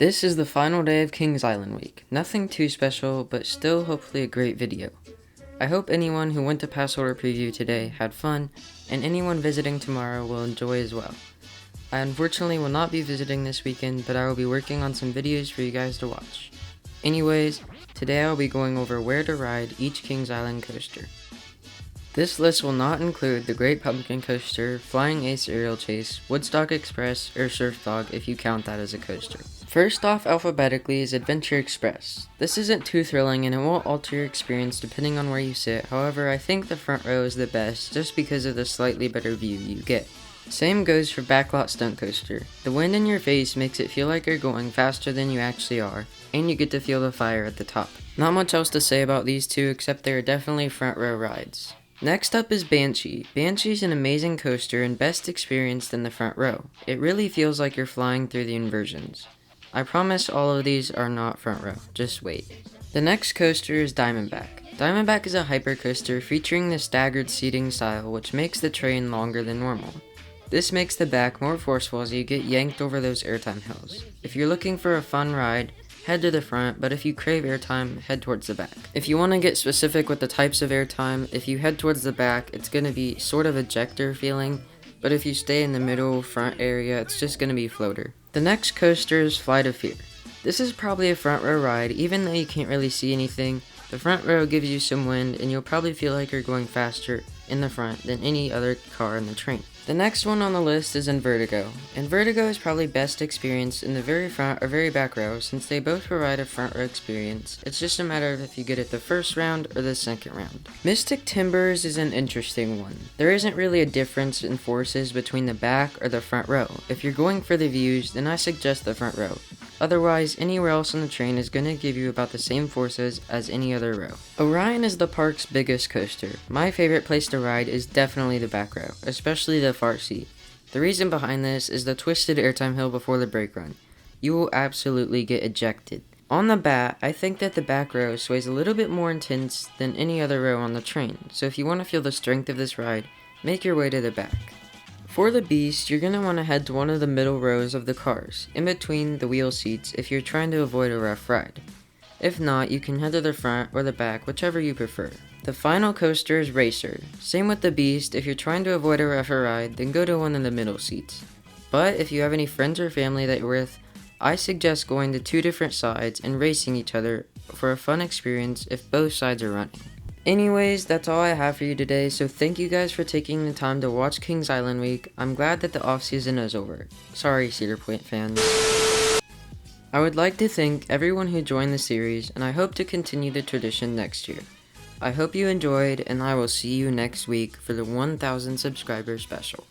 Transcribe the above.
This is the final day of Kings Island week. Nothing too special, but still hopefully a great video. I hope anyone who went to Pass Holder Preview today had fun, and anyone visiting tomorrow will enjoy as well. I unfortunately will not be visiting this weekend, but I will be working on some videos for you guys to watch. Anyways, today I will be going over where to ride each Kings Island coaster. This list will not include the Great Pumpkin Coaster, Flying Ace Aerial Chase, Woodstock Express, or Surf Dog if you count that as a coaster. First off alphabetically is Adventure Express. This isn't too thrilling and it won't alter your experience depending on where you sit, however I think the front row is the best just because of the slightly better view you get. Same goes for Backlot Stunt Coaster. The wind in your face makes it feel like you're going faster than you actually are, and you get to feel the fire at the top. Not much else to say about these two except they are definitely front row rides. Next up is Banshee. Banshee is an amazing coaster and best experienced in the front row. It really feels like you're flying through the inversions. I promise all of these are not front row, just wait. The next coaster is Diamondback. Diamondback is a hypercoaster featuring the staggered seating style which makes the train longer than normal. This makes the back more forceful as you get yanked over those airtime hills. If you're looking for a fun ride, head to the front, but if you crave airtime, head towards the back. If you want to get specific with the types of airtime, if you head towards the back, it's going to be sort of ejector feeling, but if you stay in the middle front area, it's just going to be floater. The next coaster is Flight of Fear. This is probably a front row ride, even though you can't really see anything. The front row gives you some wind, and you'll probably feel like you're going faster in the front than any other car in the train. The next one on the list is Invertigo. Invertigo is probably best experienced in the very front or very back row since they both provide a front row experience. It's just a matter of if you get it the first round or the second round. Mystic Timbers is an interesting one. There isn't really a difference in forces between the back or the front row. If you're going for the views, then I suggest the front row. Otherwise, anywhere else on the train is going to give you about the same forces as any other row. Orion is the park's biggest coaster. My favorite place to ride is definitely the back row, especially the far seat. The reason behind this is the twisted airtime hill before the brake run. You will absolutely get ejected. On the bat, I think that the back row sways a little bit more intense than any other row on the train, so if you want to feel the strength of this ride, make your way to the back. For the Beast, you're going to want to head to one of the middle rows of the cars, in between the wheel seats if you're trying to avoid a rough ride. If not, you can head to the front or the back, whichever you prefer. The final coaster is Racer. Same with the Beast, if you're trying to avoid a rougher ride, then go to one of the middle seats. But if you have any friends or family that you're with, I suggest going to two different sides and racing each other for a fun experience if both sides are running. Anyways, that's all I have for you today, so thank you guys for taking the time to watch Kings Island Week. I'm glad that the off-season is over. Sorry, Cedar Point fans. I would like to thank everyone who joined the series, and I hope to continue the tradition next year. I hope you enjoyed, and I will see you next week for the 1000 subscriber special.